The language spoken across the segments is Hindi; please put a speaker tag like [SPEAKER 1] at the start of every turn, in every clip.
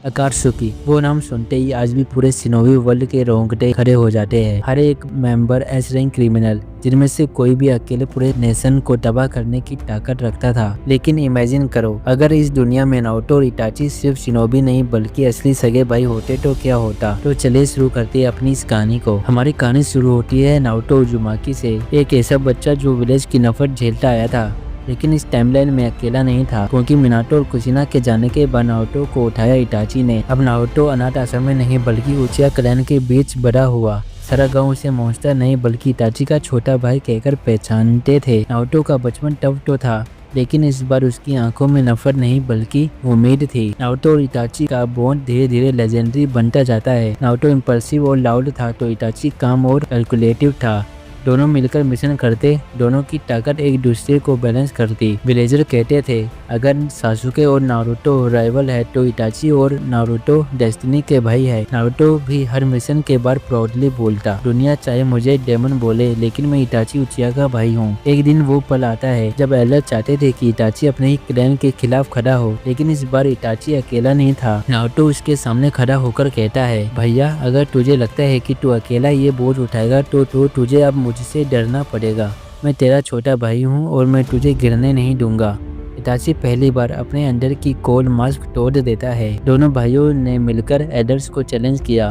[SPEAKER 1] अकात्सुकी, वो नाम सुनते ही आज भी पूरे शिनोबी वर्ल्ड के रोंगटे खड़े हो जाते हैं। हर एक मेंबर एस रैंक क्रिमिनल, जिनमें से कोई भी अकेले पूरे नेशन को तबाह करने की ताकत रखता था। लेकिन इमेजिन करो, अगर इस दुनिया में नारुतो और इटाची सिर्फ शिनोबी नहीं बल्कि असली सगे भाई होते तो क्या होता। तो चलिए शुरू करते हैं अपनी इस कहानी को। हमारी कहानी शुरू होती है नारुतो उजुमाकी से, एक ऐसा बच्चा जो विलेज की नफरत झेलता आया था, लेकिन इस टाइमलाइन में अकेला नहीं था, क्योंकि मिनाटो और कुशिना के जाने के बाद नारुतो को उठाया इटाची ने। अब नारुतो अनाथ आश्रम में नहीं बल्कि उचिया क्लैन के बीच बड़ा हुआ। सारा गांव उसे मॉन्स्टर नहीं बल्कि इटाची का छोटा भाई कहकर पहचानते थे। नारुतो का बचपन टफ तो था, लेकिन इस बार उसकी आंखों में नफरत नहीं बल्कि उम्मीद थी। नारुतो और इटाची का बॉन्ड धीरे धीरे लेजेंडरी बनता जाता है। नारुतो इम्पल्सिव और लाउड था तो इटाची काम और कैलकुलेटिव था। दोनों मिलकर मिशन करते, दोनों की ताकत एक दूसरे को बैलेंस करती। विलेजर कहते थे अगर सासुके और नारुतो राइवल है तो इटाची और नारुतो डेस्टिनी के भाई है। नारुतो भी हर मिशन के बाद प्राउडली बोलता, दुनिया चाहे मुझे डेमन बोले लेकिन मैं इटाची उचिया का भाई हूँ। एक दिन वो पल आता है जब एल्डर चाहते थे कि इटाची अपने ही क्लैन के खिलाफ खड़ा हो, लेकिन इस बार इटाची अकेला नहीं था। नारुतो उसके सामने खड़ा होकर कहता है, भैया अगर तुझे लगता है कि तू अकेला ये बोझ उठाएगा तो तुझे अब मुझसे डरना पड़ेगा। मैं तेरा छोटा भाई हूँ और मैं तुझे गिरने नहीं दूंगा। इटाची पहली बार अपने अंदर की कोल्ड मास्क तोड़ देता है। दोनों भाइयों ने मिलकर एडर्स को चैलेंज किया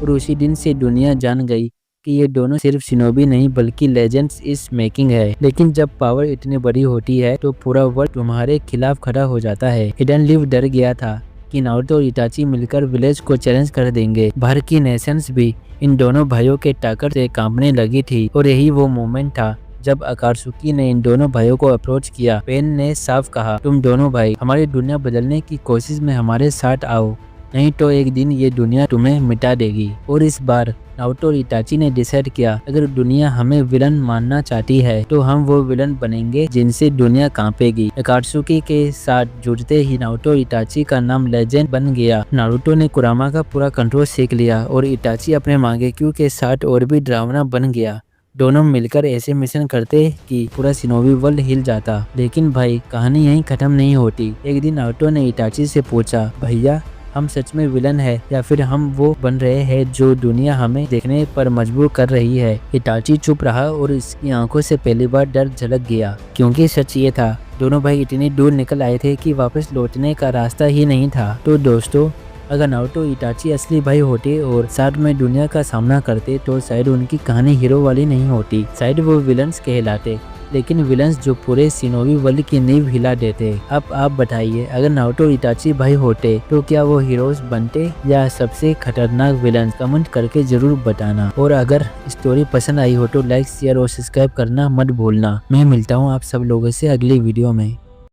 [SPEAKER 1] और उसी दिन से दुनिया जान गई कि ये दोनों सिर्फ शिनोबी नहीं बल्कि लेजेंड्स इस मेकिंग है। लेकिन जब पावर इतनी बड़ी होती है तो पूरा वर्ल्ड तुम्हारे खिलाफ खड़ा हो जाता है। हिडन लिव डर गया था कि नारुतो और इटाची मिलकर विलेज को चैलेंज कर देंगे। बाहर की नेशंस भी इन दोनों भाइयों के ताकत से कांपने लगी थी और यही वो मोमेंट था जब अकात्सुकी ने इन दोनों भाइयों को अप्रोच किया। पेन ने साफ कहा, तुम दोनों भाई हमारी दुनिया बदलने की कोशिश में हमारे साथ आओ, नहीं तो एक दिन ये दुनिया तुम्हें मिटा देगी। और इस बार नारुतो और इटाची ने डिसाइड किया, अगर दुनिया हमें विलन मानना चाहती है तो हम वो विलन बनेंगे जिनसे दुनिया कांपेगी। अकात्सुकी के साथ जुड़ते ही नारुतो और इटाची का नाम लेजेंड बन गया। नारुतो ने कुरामा का पूरा कंट्रोल सीख लिया और इटाची अपने मांगेक्यू के साथ और भी डरावना बन गया। दोनों मिलकर ऐसे मिशन करते कि पूरा शिनोबी वर्ल्ड हिल जाता। लेकिन भाई कहानी यहीं खत्म नहीं होती। एक दिन नारुतो ने इटाची से पूछा, भैया हम सच में विलन है या फिर हम वो बन रहे हैं जो दुनिया हमें देखने पर मजबूर कर रही है। इटाची चुप रहा और इसकी आंखों से पहली बार डर झलक गया, क्योंकि सच ये था दोनों भाई इतनी दूर निकल आए थे कि वापस लौटने का रास्ता ही नहीं था। तो दोस्तों, अगर नारुतो इटाची असली भाई होते और साथ में दुनिया का सामना करते तो शायद उनकी कहानी हीरो वाली नहीं होती, शायद वो विलन्स कहलाते। लेकिन विलन्स जो पूरे शिनोबी वर्ल्ड की नींव हिला देते। अब आप बताइए, अगर नारुतो और इटाची भाई होते तो क्या वो हीरोज बनते या सबसे खतरनाक विलन्स? कमेंट करके जरूर बताना। और अगर स्टोरी पसंद आई हो तो लाइक शेयर और सब्सक्राइब करना मत भूलना। मैं मिलता हूँ आप सब लोगों से अगली वीडियो में।